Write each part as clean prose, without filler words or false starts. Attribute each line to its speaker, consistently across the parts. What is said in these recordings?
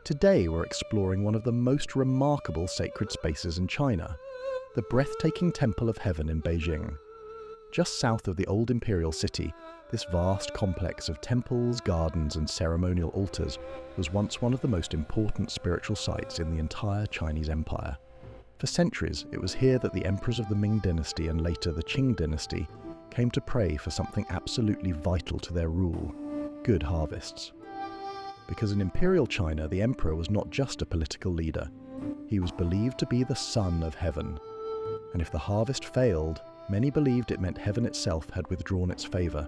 Speaker 1: Today we're exploring one of the most remarkable sacred spaces in China, the breathtaking Temple of Heaven in Beijing. Just south of the old imperial city, this vast complex of temples, gardens and ceremonial altars was once one of the most important spiritual sites in the entire Chinese Empire. For centuries, it was here that the emperors of the Ming dynasty and later the Qing dynasty came to pray for something absolutely vital to their rule: good harvests. Because in imperial China, the emperor was not just a political leader. He was believed to be the son of heaven. And if the harvest failed, many believed it meant heaven itself had withdrawn its favour.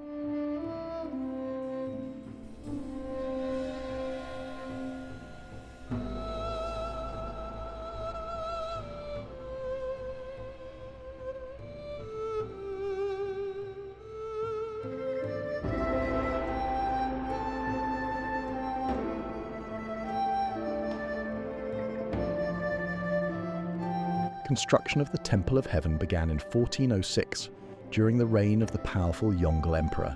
Speaker 1: Construction of the Temple of Heaven began in 1406, during the reign of the powerful Yongle Emperor,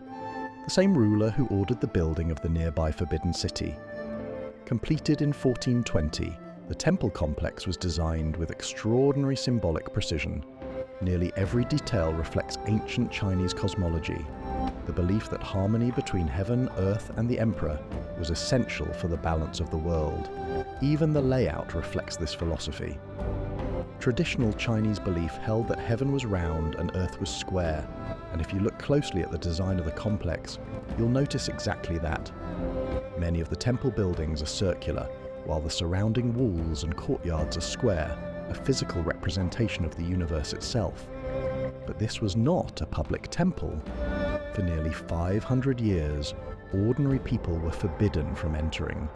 Speaker 1: the same ruler who ordered the building of the nearby Forbidden City. Completed in 1420, the temple complex was designed with extraordinary symbolic precision. Nearly every detail reflects ancient Chinese cosmology, the belief that harmony between heaven, earth and the emperor was essential for the balance of the world. Even the layout reflects this philosophy. Traditional Chinese belief held that heaven was round and earth was square, and if you look closely at the design of the complex, you'll notice exactly that. Many of the temple buildings are circular, while the surrounding walls and courtyards are square, a physical representation of the universe itself. But this was not a public temple. For nearly 500 years, ordinary people were forbidden from entering.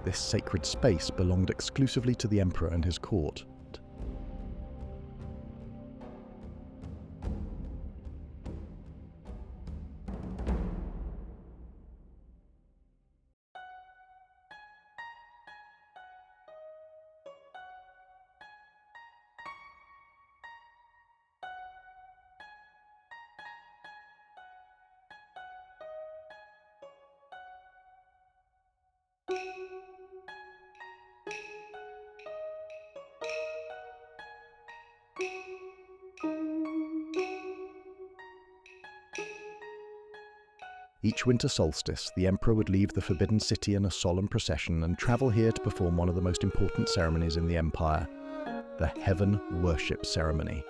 Speaker 1: This sacred space belonged exclusively to the emperor and his court. Each winter solstice, the emperor would leave the Forbidden City in a solemn procession and travel here to perform one of the most important ceremonies in the empire, the Heaven Worship Ceremony.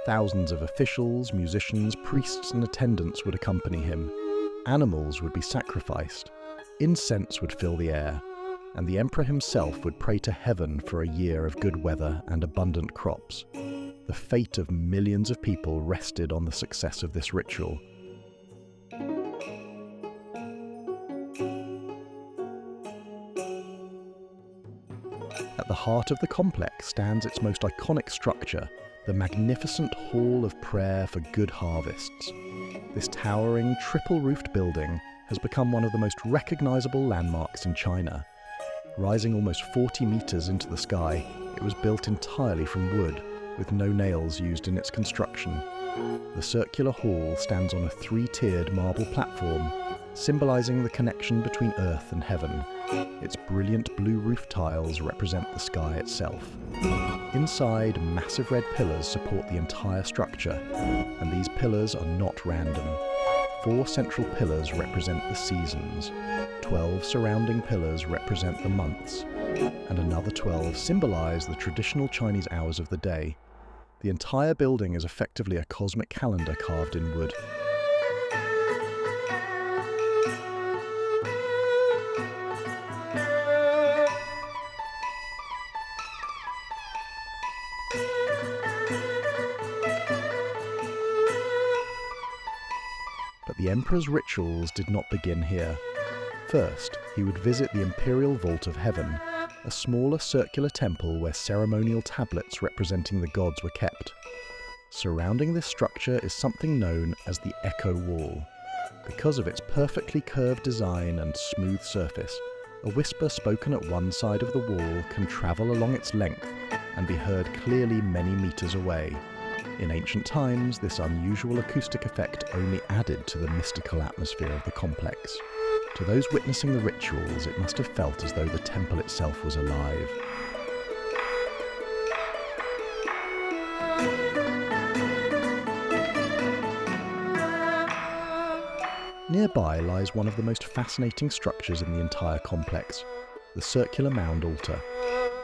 Speaker 1: Thousands of officials, musicians, priests and attendants would accompany him. Animals would be sacrificed, incense would fill the air, and the emperor himself would pray to heaven for a year of good weather and abundant crops. The fate of millions of people rested on the success of this ritual. At the heart of the complex stands its most iconic structure, the magnificent Hall of Prayer for Good Harvests. This towering, triple-roofed building has become one of the most recognizable landmarks in China. Rising almost 40 meters into the sky, it was built entirely from wood, with no nails used in its construction. The circular hall stands on a three-tiered marble platform, symbolizing the connection between earth and heaven. Its brilliant blue roof tiles represent the sky itself. Inside, massive red pillars support the entire structure, and these pillars are not random. 4 central pillars represent the seasons, 12 surrounding pillars represent the months, and another 12 symbolize the traditional Chinese hours of the day. The entire building is effectively a cosmic calendar carved in wood. But the emperor's rituals did not begin here. First, he would visit the Imperial Vault of Heaven, a smaller circular temple where ceremonial tablets representing the gods were kept. Surrounding this structure is something known as the Echo Wall. Because of its perfectly curved design and smooth surface, a whisper spoken at one side of the wall can travel along its length and be heard clearly many meters away. In ancient times, this unusual acoustic effect only added to the mystical atmosphere of the complex. To those witnessing the rituals, it must have felt as though the temple itself was alive. Nearby lies one of the most fascinating structures in the entire complex, the circular mound altar.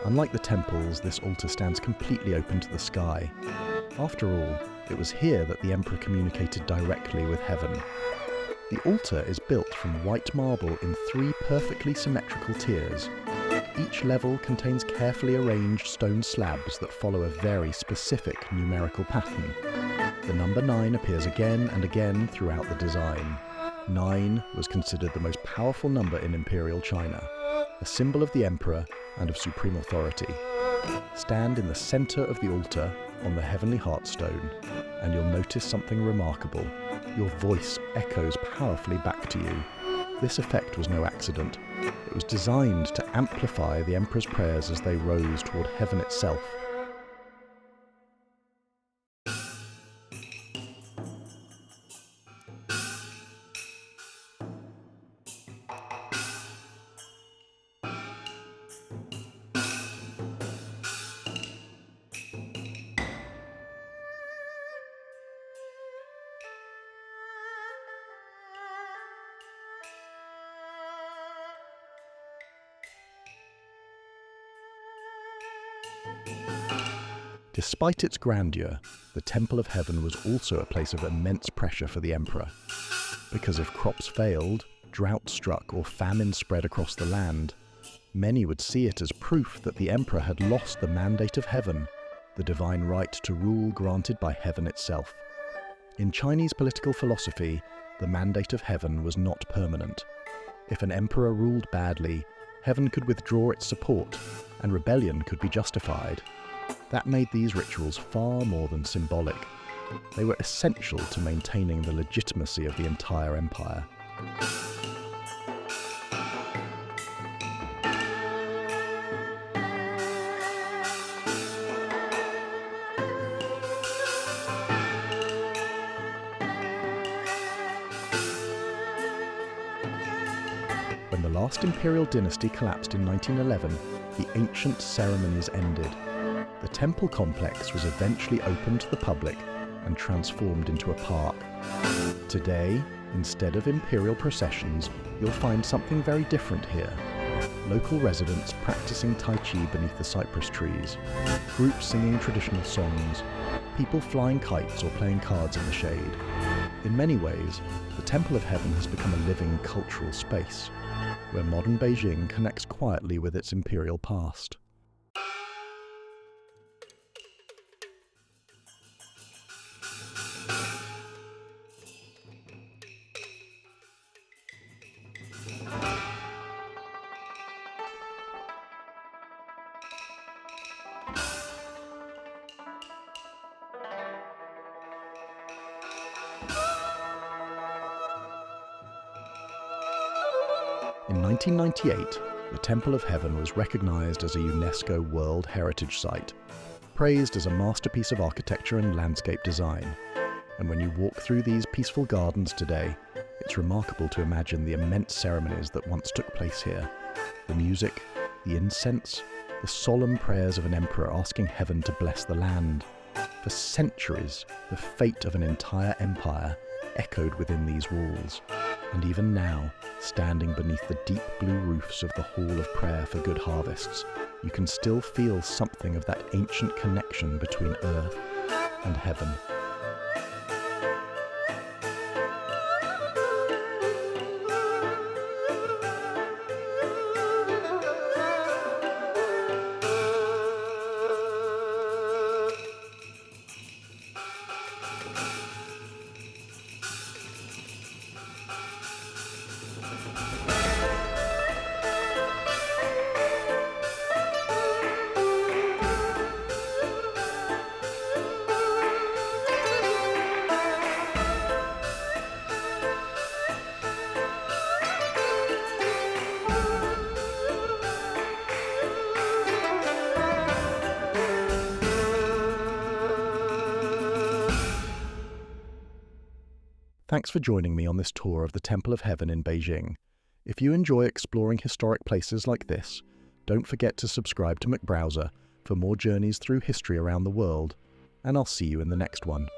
Speaker 1: Unlike the temples, this altar stands completely open to the sky. After all, it was here that the emperor communicated directly with heaven. The altar is built from white marble in 3 perfectly symmetrical tiers. Each level contains carefully arranged stone slabs that follow a very specific numerical pattern. The number 9 appears again and again throughout the design. 9 was considered the most powerful number in Imperial China, a symbol of the emperor and of supreme authority. Stand in the center of the altar on the heavenly heartstone, and you'll notice something remarkable. Your voice echoes powerfully back to you. This effect was no accident. It was designed to amplify the emperor's prayers as they rose toward heaven itself. Despite its grandeur, the Temple of Heaven was also a place of immense pressure for the emperor. Because if crops failed, drought struck, or famine spread across the land, many would see it as proof that the emperor had lost the mandate of heaven, the divine right to rule granted by heaven itself. In Chinese political philosophy, the mandate of heaven was not permanent. If an emperor ruled badly, heaven could withdraw its support, and rebellion could be justified. That made these rituals far more than symbolic. They were essential to maintaining the legitimacy of the entire empire. When the last imperial dynasty collapsed in 1911, the ancient ceremonies ended. The temple complex was eventually opened to the public and transformed into a park. Today, instead of imperial processions, you'll find something very different here. Local residents practicing Tai Chi beneath the cypress trees, groups singing traditional songs, people flying kites or playing cards in the shade. In many ways, the Temple of Heaven has become a living cultural space, where modern Beijing connects quietly with its imperial past. In 1998, the Temple of Heaven was recognized as a UNESCO World Heritage Site, praised as a masterpiece of architecture and landscape design. And when you walk through these peaceful gardens today, it's remarkable to imagine the immense ceremonies that once took place here. The music, the incense, the solemn prayers of an emperor asking heaven to bless the land. For centuries, the fate of an entire empire echoed within these walls. And even now, standing beneath the deep blue roofs of the Hall of Prayer for Good Harvests, you can still feel something of that ancient connection between earth and heaven. Thanks for joining me on this tour of the Temple of Heaven in Beijing. If you enjoy exploring historic places like this, don't forget to subscribe to McBrowser for more journeys through history around the world, and I'll see you in the next one.